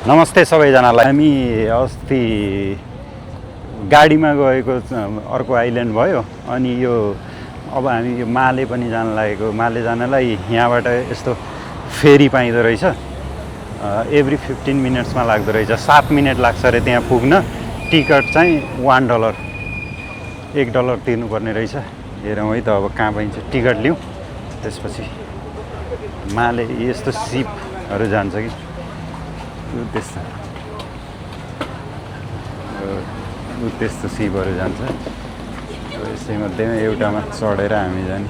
नमस्ते सबैजनालाई। हामी अस्ति गाडीमा गएको अर्को आइल्यान्ड भयो अनि यो अब हामी यो माले पनि जान लागेको। माले जानलाई यहाँबाट यस्तो फेरी पाइँदो रहेछ। एभ्री 15 मिनट्समा लाग्दो रहेछ। 7 मिनट लाग्छ अरे त्यहाँ पुग्न। टिकट चाहिँ $1, $1 तिर्नुपर्ने रहेछ। हेरौँ है त अब कहाँ पाइन्छ। टिकट लिउँ, त्यसपछि माले यस्तो सिपहरू जान्छ कि त्यस्तो सिपहरू जान्छ। यसैमध्येमा एउटामा चढेर हामी जाने।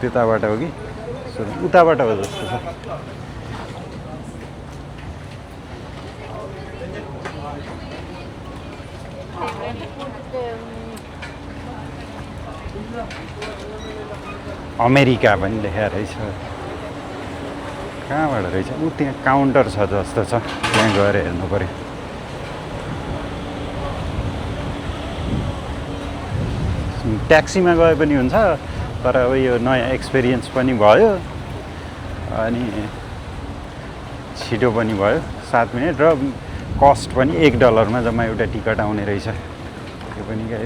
त्यताबाट हो कि उताबाट हो जस्तो छ। अमेरिका पनि लेखेको रहेछ। कहाँबाट रहेछ? त्यहाँ काउन्टर छ जस्तो छ, त्यहाँ गएर हेर्नु पऱ्यो। ट्याक्सीमा गए पनि हुन्छ, तर अब यो नयाँ एक्सपिरियन्स पनि भयो अनि छिटो पनि भयो। 7 मिनट र कस्ट पनि $1 मा जम्मा एउटा टिकट आउने रहेछ। त्यो पनि क्या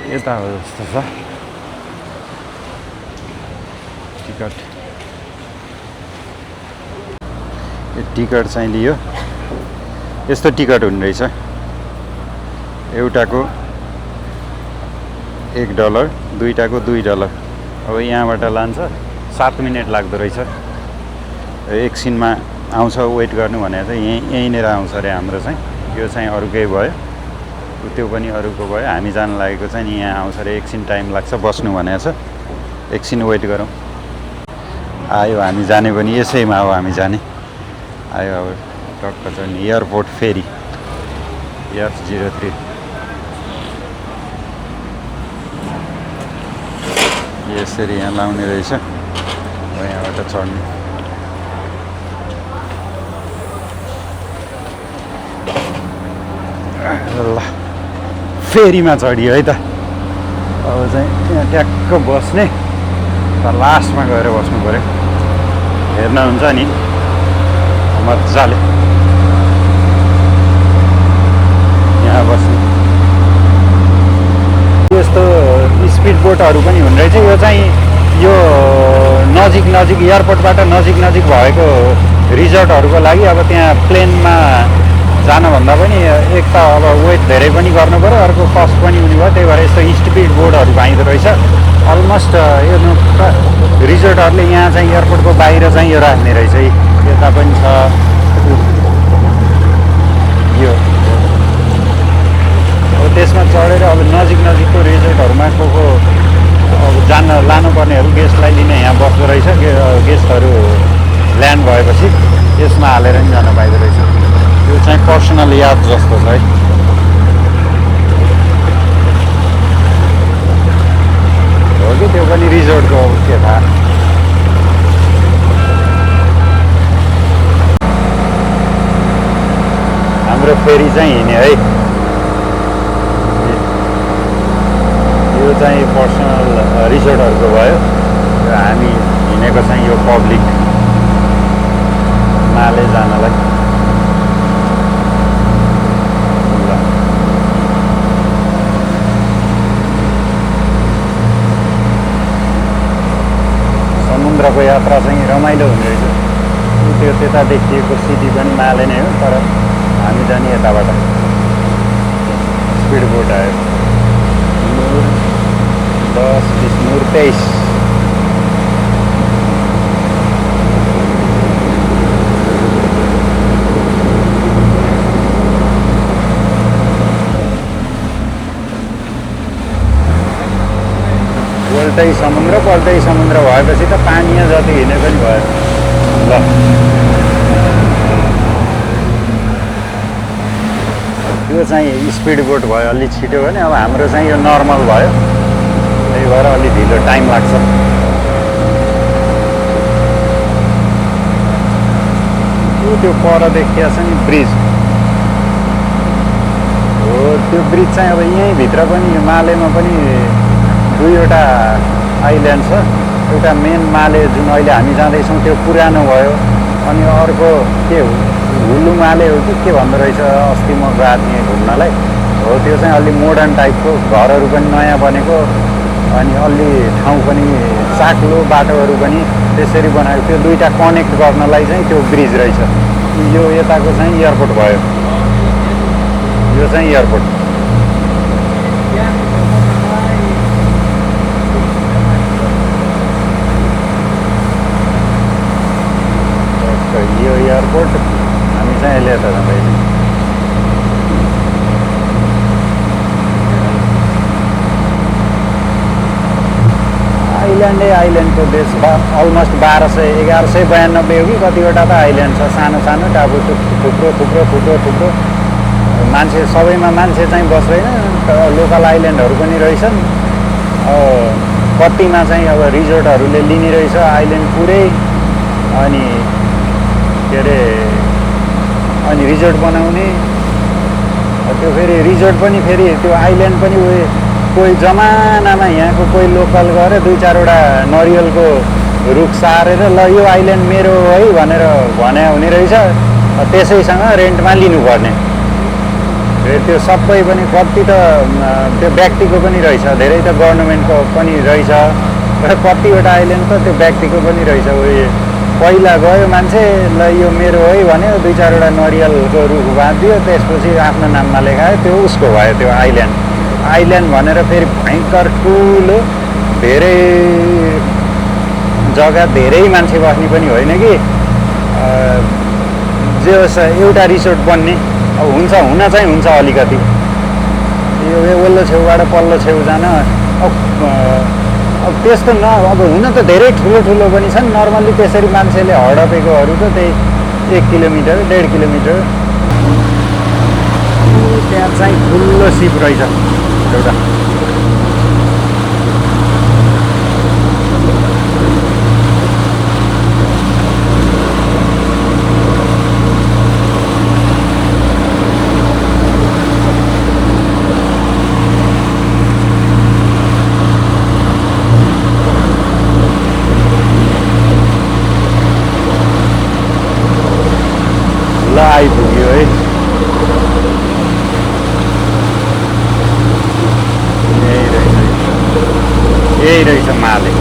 यता हो जस्तो छ टिकट। यो टिकट चाहिँ लियो। यस्तो टिकट हुने रहेछ। एउटाको $1, दुईटाको $2। अब यहाँबाट लान्छ। 7 मिनट लाग्दो रहेछ। एकछिनमा आउँछ, वेट गर्नु भनेर चाहिँ यहीँनिर आउँछ अरे हाम्रो चाहिँ। यो चाहिँ अरूकै भयो, त्यो पनि अरूको भयो। हामी जान लागेको चाहिँ यहाँ आउँछ अरे। एकछिन टाइम लाग्छ बस्नु भनेको छ। एकछिन वेट गरौँ। आयो हामी जाने पनि यसैमा हो। हामी जाने आयो अब टक्क छ नि। एयरपोर्ट फेरी F03 यसरी यहाँ लाउने रहेछ। यहाँबाट चढ्ने। ल फेरीमा चढियो है त। अब चाहिँ त्यहाँ ट्याक्क बस्ने, तर लास्टमा गएर बस्नु पऱ्यो। हेर्नुहुन्छ नि मजाले यहाँ बस्नु। यस्तो स्पिड बोटहरू पनि हुने रहेछ। यो चाहिँ यो नजिक एयरपोर्टबाट नजिक भएको रिजोर्टहरूको लागि। अब त्यहाँ प्लेनमा जानुभन्दा पनि एक त अब वेट धेरै पनि गर्नु पऱ्यो, अर्को कस्ट पनि हुने भयो। त्यही भएर यस्तो स्पिड बोटहरू पाइँदो रहेछ। अलमोस्ट यो रिजोर्टहरूले यहाँ चाहिँ एयरपोर्टको बाहिर चाहिँ यो राख्ने रहेछ। यता पनि छ यो। अब त्यसमा चढेर अब नजिकको रिजोर्टहरूमा को अब लानुपर्नेहरू गेस्टलाई लिने यहाँ बस्दो रहेछ। गेस्टहरू ल्यान्ड भएपछि यसमा हालेर नि जान पाइदो रहेछ। यो चाहिँ पर्सनल याद जस्तो छ है। हो कि त्यो पनि रिजोर्टको के थाहा। हाम्रो फेरी चाहिँ हिँड्यो है। यो चाहिँ पर्सनल रिजोर्टहरूको भयो। हामी हिँडेको चाहिँ यो पब्लिक माले जानलाई। समुद्रको यात्रा चाहिँ रमाइलो हुने रहेछ। त्यो त्यता देखिएको सिटी पनि माले नै हो, तर हामी जाने यताबाट। स्पिड बोट आयो। 10, 20, 23। पल्टै समुद्र भएपछि त पानी जति हिँडे पनि भयो। ल त्यो चाहिँ स्पिड बोट भयो, अलि छिटो भने। अब हाम्रो चाहिँ यो नर्मल भयो, त्यही भएर अलि ढिलो टाइम लाग्छ। त्यो पर देखिया छ नि ब्रिज हो। त्यो ब्रिज चाहिँ अब यहीँभित्र पनि मालेमा पनि दुईवटा आइल्यान्ड छ। एउटा मेन माले जुन अहिले हामी जाँदैछौँ त्यो पुरानो भयो। अनि अर्को के हुल्लु माले हो कि के भन्दो रहेछ, अस्ति म गएको थिएँ घुम्नलाई, हो त्यो चाहिँ अलि मोडर्न टाइपको, घरहरू पनि नयाँ बनेको, अनि अलि ठाउँ पनि साक्लो, बाटोहरू पनि त्यसरी बनाएको। त्यो दुईवटा कनेक्ट गर्नलाई चाहिँ त्यो ब्रिज रहेछ। यो यताको चाहिँ एयरपोर्ट भयो, यो चाहिँ एयरपोर्ट। यो एयरपोर्ट, हामी चाहिँ अहिले यता जाँदैछौँ। आइल्यान्डको देश अलमोस्ट 1192 हो कि कतिवटा त आइल्यान्ड छ, सानो सानो टापु, थुप्रो मान्छे, सबैमा मान्छे चाहिँ बस्दैन, लोकल आइल्यान्डहरू पनि रहेछन्। कतिमा चाहिँ अब रिजोर्टहरूले लिने रहेछ आइल्यान्ड पुरै, अनि के अरे अनि रिजोर्ट बनाउने। त्यो फेरि रिजोर्ट पनि फेरि त्यो आइल्यान्ड पनि कोही जमानामा यहाँको कोही लोकल गएर 2-4वटा नरिवलको रुख सारेर ल यो आइल्यान्ड मेरो है भनेर भने हुने रहेछ, त्यसैसँग रेन्टमा लिनुपर्ने। फेरि त्यो सबै पनि कति त त्यो व्यक्तिको पनि रहेछ, धेरै त गभर्नमेन्टको पनि रहेछ, र कतिवटा आइल्यान्ड त त्यो व्यक्तिको पनि रहेछ। पहिला गयो मान्छे, ल यो मेरो है भन्यो, 2-4वटा नरिवलको रुख बाँधिदियो, त्यसपछि आफ्नो नाममा लेखायो, त्यो उसको भयो त्यो आइल्यान्ड भनेर। फेरि भयङ्कर ठुलो, धेरै जग्गा, धेरै मान्छे बस्ने पनि होइन कि, जे होस् एउटा रिसोर्ट बन्ने अब हुन चाहिँ हुन्छ अलिकति। यो वल्लो छेउबाट पल्लो छेउ जान अब त्यस्तो अब हुन त धेरै ठुलो पनि छन्। नर्मल्ली त्यसरी मान्छेले हडपेकोहरू त त्यही 1 किलोमिटर 1.5 किलोमिटर। त्यहाँ चाहिँ ठुलो सिप रहेछ एउटा, ल आइपुग्यो है। यही रहेछ माले।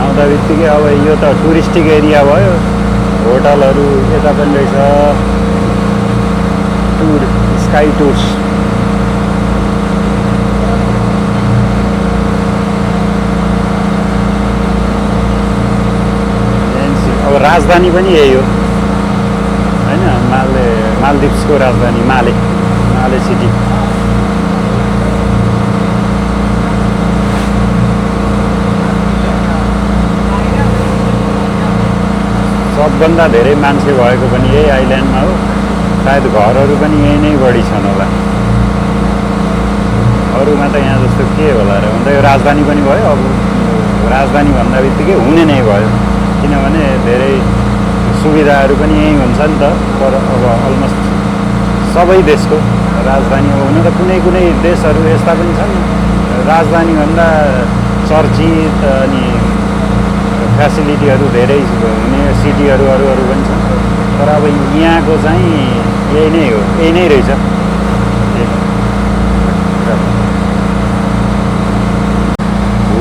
आउँदा बित्तिकै अब यो त टुरिस्टिक एरिया भयो, होटलहरू यता पनि रहेछ, स्काई टुर्स। अब राजधानी पनि यही हो होइन, मालदिप्सको राजधानी माले सिटी। सबभन्दा धेरै मान्छे भएको पनि यही आइल्यान्डमा हो, सायद घरहरू पनि यही नै बढी छन् होला। अरूमा त यहाँ जस्तो के होला र, अन्त यो राजधानी पनि भयो। अब राजधानी भन्दा बित्तिकै हुने नै भयो, किनभने धेरै सुविधाहरू पनि यही हुन्छ नि त। तर अब अलमोस्ट सबै देशको राजधानी हो। हुन त कुनै देशहरू यस्ता पनि छन् राजधानीभन्दा चर्चित अनि फेसिलिटीहरू धेरै हुने सिटीहरू अरू पनि छन्, तर अब यहाँको चाहिँ यही नै हो, यही नै रहेछ।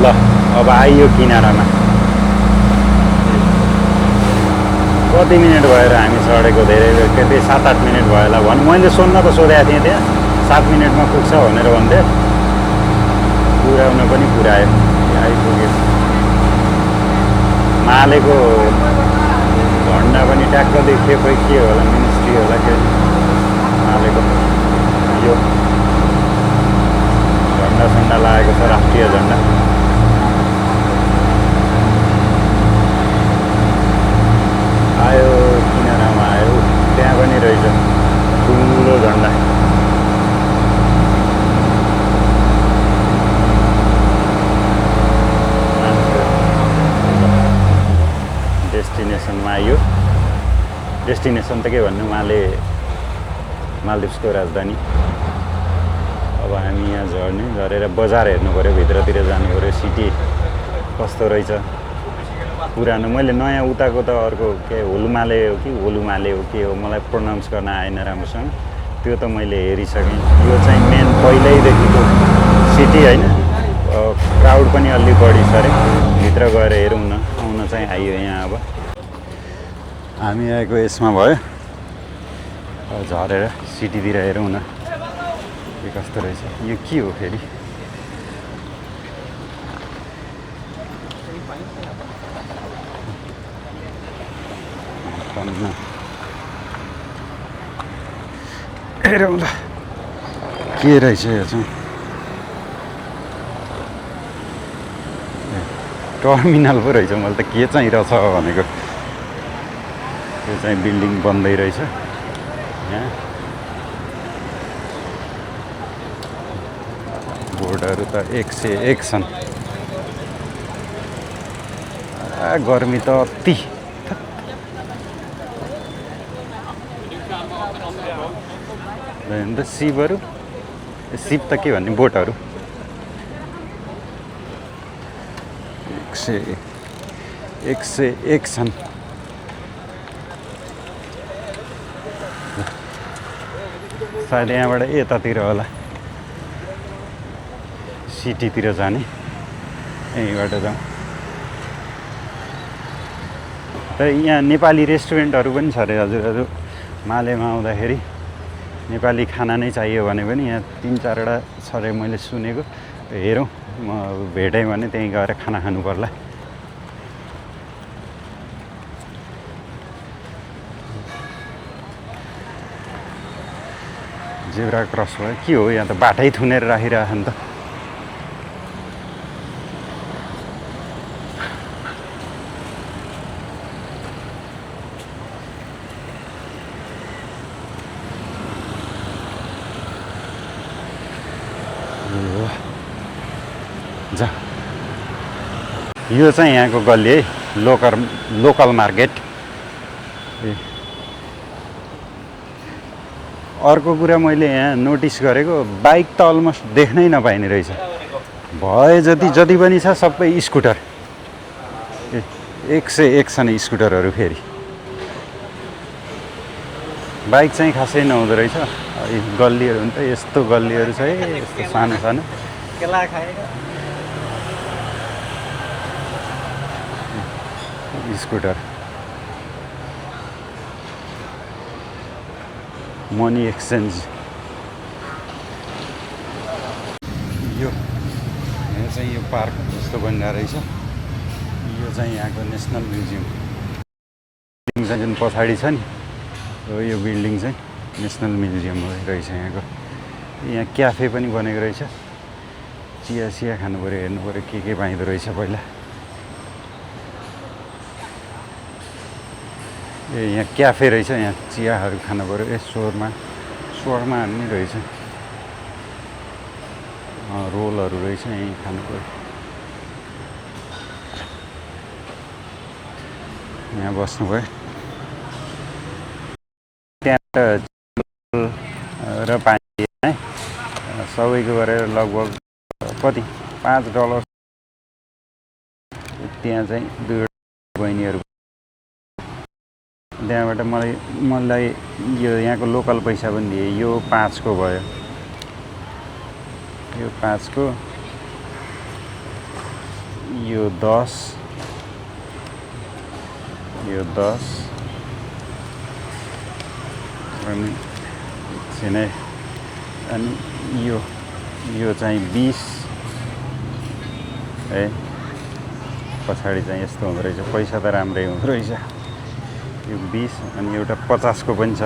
ल अब आइयो किनारामा। कति मिनट भएर हामी चढेको, धेरै कति 7-8 मिनट भयो होला मैले सोध्न त सोधेको थिएँ त्यहाँ, 7 मिनटमा पुग्छ भनेर भन्थे। पुर्याउन पनि पुर्यायो, आइपुग्यो। मालेको झन्डा पनि ट्याक्क देखियो, खोइ के होला, मिनिस्ट्री होला के, मालेको यो झन्डा लागेको छ, राष्ट्रिय झन्डा। आयो किनारामा आयो, त्यहाँ पनि रहेछ डेस्टिनेसन त के भन्नु मालदिभ्सको राजधानी। अब हामी यहाँ झरेर बजार हेर्नु पऱ्यो, भित्रतिर जानु पऱ्यो, सिटी कस्तो रहेछ। पुरानो मैले नयाँ उताको त अर्को के होलुमाले हो कि होलुमाले हो के हो मलाई प्रोनाउन्स गर्न आएन राम्रोसँग, त्यो त मैले हेरिसकेँ। यो चाहिँ मेन पहिल्यैदेखिको सिटी होइन, क्राउड पनि अलि बढी छ अरे। भित्र गएर हेरौँ न, आउन चाहिँ आइयो यहाँ। अब हामी आएको यसमा भयो, झरेर सिटीतिर हेरौँ न के कस्तो रहेछ। यो के हो फेरि? हेरौँ ल के रहेछ यो चाहिँ। टर्मिनल पो रहेछ, मैले त के चाहिँ रहेछ भनेको। यो चाहिँ बिल्डिङ बन्दै रहेछ यहाँ। बोर्डहरू त 101 छन्। गर्मी त अति। अन्त सिपहरू, सिप त के भन्ने, बोटहरू 101 छन्। सायद यहाँबाट यतातिर होला, सिटीतिर जाने। यहीँबाट जाउँ। र यहाँ नेपाली रेस्टुरेन्टहरू पनि छ अरे हजुरहरू। मालेमा आउँदाखेरि नेपाली खाना नै चाहियो भने पनि यहाँ 3-4वटा छ अरे मैले सुनेको। हेरौँ, म भेटेँ भने त्यहीँ गएर खाना खानु पर्ला। जेब्रा क्रस भयो के हो? यहाँ त बाटै थुनेर राखिरहेछ नि त। जा, यो चाहिँ यहाँको गल्ली है, लोकल मार्केट। अर्को कुरा मैले यहाँ नोटिस गरेको, बाइक त अलमोस्ट देख्नै नपाइने रहेछ। भए जति पनि छ सबै स्कुटर। 101 छन् स्कुटरहरू। फेरि बाइक चाहिँ खासै नहुँदो रहेछ। गल्लीहरू नि त यस्तो गल्लीहरू छ है, यस्तो सानो सानो। Scooter money exchange. यो यहाँ चाहिँ यो पार्क जस्तो बनिरहेको रहेछ। यो चाहिँ यहाँको नेसनल म्युजियम बिल्डिङ चाहिँ जुन पछाडि छ नि, यो बिल्डिङ चाहिँ नेसनल म्युजियम रहेछ यहाँको। यहाँ क्याफे पनि बनेको रहेछ। चिया खानु पऱ्यो, हेर्नु पऱ्यो के पाइँदो रहेछ पहिला। यहाँ क्याफे रहेछ, यहाँ चियाहरू खानु पऱ्यो। स्वरमा हान्ने रहेछ। रोलहरू रहेछ, यहीँ खानु पऱ्यो। यहाँ बस्नु भयो। त्यहाँ र पानी सबैको गरेर लगभग कति $5। त्यहाँ चाहिँ 2 बहिनीहरू। त्यहाँबाट मलाई यो यहाँको लोकल पैसा पनि दिए। यो 5 को भयो, यो 5 को, यो 10, यो 10 अनि एकछिनै। अनि यो चाहिँ 20 है। पछाडि चाहिँ यस्तो हुँदो रहेछ। पैसा त राम्रै हुँदो रहेछ। यो 20 अनि एउटा 50 को पनि छ।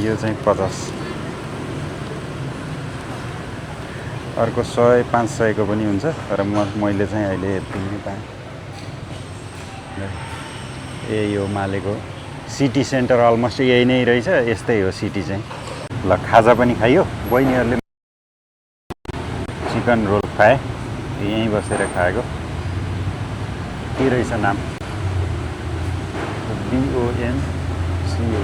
यो चाहिँ 50। अर्को 100-500 को पनि हुन्छ। तर मैले चाहिँ अहिले यति नै पाएँ। यो मालेको सिटी सेन्टर अलमोस्ट यही नै रहेछ। यस्तै हो सिटी चाहिँ। ल खाजा पनि खाइयो। बहिनीहरूले चिकन रोल खाए, यहीँ बसेर खाएको। के रहेछ नाम? BON सियो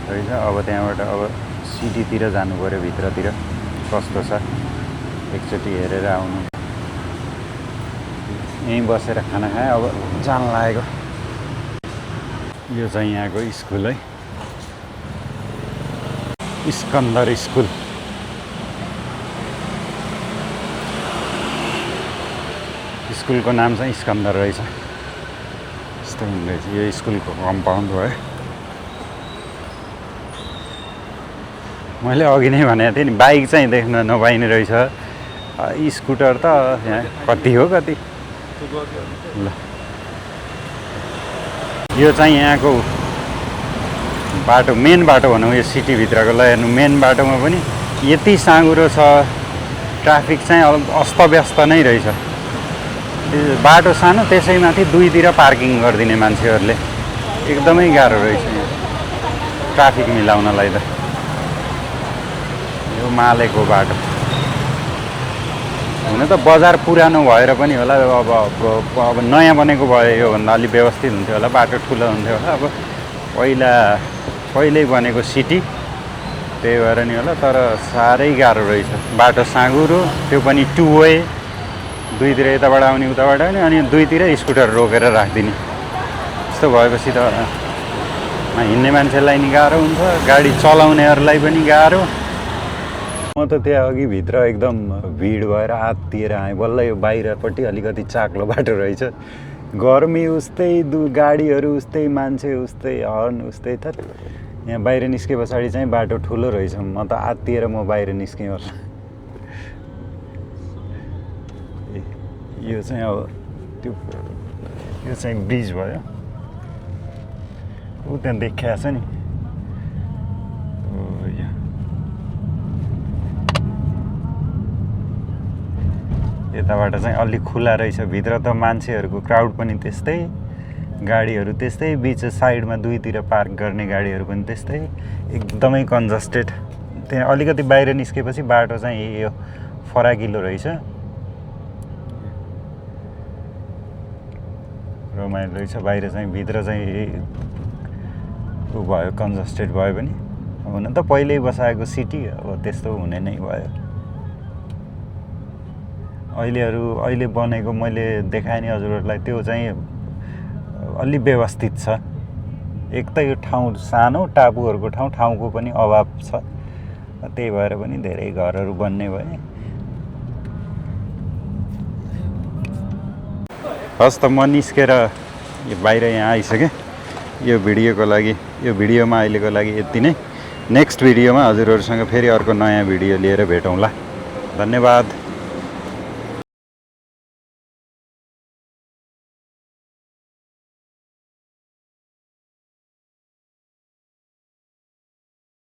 रहेछ। अब त्यहाँबाट अब सिटीतिर जानु पऱ्यो, भित्रतिर कस्तो छ एकचोटि हेरेर आउनु। यहीँ बसेर खाना खाएँ, अब जान लागेको। यो चाहिँ यहाँको स्कुल है, स्कन्दर स्कुल। स्कुलको नाम चाहिँ स्कन्दर रहेछ। यस्तो हुँदैछ यो स्कुलको कम्पाउन्ड भयो। मैले अघि नै भनेको थिएँ नि, बाइक चाहिँ देख्न नपाइने रहेछ। स्कुटर त यहाँ कति हो कति। ल यो चाहिँ यहाँको बाटो, मेन बाटो भनौँ यो सिटीभित्रको। ल हेर्नु, मेन बाटोमा पनि यति साँघुरो छ, ट्राफिक चाहिँ अस्तव्यस्त नै रहेछ। बाटो सानो, त्यसैमाथि दुईतिर पार्किङ गरिदिने मान्छेहरूले। एकदमै गाह्रो रहेछ यहाँ ट्राफिक मिलाउनलाई त। यो मालेको बाटो हुन त बजार पुरानो भएर पनि होला, अब नयाँ बनेको भए योभन्दा अलिक व्यवस्थित हुन्थ्यो होला, बाटो ठुलो हुन्थ्यो होला। अब पहिल्यै बनेको सिटी, त्यही भएर नि होला। तर साह्रै गाह्रो रहेछ, बाटो साँघुरो, त्यो पनि टु वे, दुईतिर यताबाट आउने उताबाट आउने, अनि दुईतिर स्कुटर रोकेर राखिदिने। यस्तो भएपछि त हिँड्ने मान्छेलाई नि गाह्रो हुन्छ, गाडी चलाउनेहरूलाई पनि गाह्रो। म त त्यहाँ अघि भित्र एकदम भिड भएर आत्तिएर आएँ। बल्ल यो बाहिरपट्टि अलिकति चाक्लो बाटो रहेछ। गर्मी उस्तै, गाडीहरू उस्तै, मान्छे उस्तै, हर्न उस्तै। त यहाँ बाहिर निस्के पछाडि चाहिँ बाटो ठुलो रहेछ। म त आत्तिएर म बाहिर निस्केँ होला। यो चाहिँ अब यो चाहिँ ब्रिज भयो। ऊ त्यहाँ देखिया छ नि, यताबाट चाहिँ अलिक खुला रहेछ। भित्र त मान्छेहरूको क्राउड पनि त्यस्तै, गाडीहरू त्यस्तै, बिच साइडमा दुईतिर पार्क गर्ने गाडीहरू पनि त्यस्तै, एकदमै कन्जस्टेड। त्यहाँ अलिकति बाहिर निस्केपछि बाटो चाहिँ यो फराकिलो रहेछ, रमाइलो रहेछ। बाहिर चाहिँ, भित्र चाहिँ ऊ भयो, कन्जस्टेड भयो पनि। हुन त पहिल्यै बसाएको सिटी, अब त्यस्तो हुने नै भयो। अहिले बनेको मैले देखाएँ नि हजुरहरूलाई, त्यो चाहिँ अलि व्यवस्थित छ। एक त यो ठाउँ सानो, टापुहरूको ठाउँको पनि अभाव छ, त्यही भएर पनि धेरै घरहरू बन्ने भए। हस् त, म निस्केर यो बाहिर यहाँ आइसकेँ। यो भिडियोमा अहिलेको लागि यति नै। नेक्स्ट भिडियोमा हजुरहरूसँग फेरि अर्को नयाँ भिडियो लिएर भेटौँला। धन्यवाद।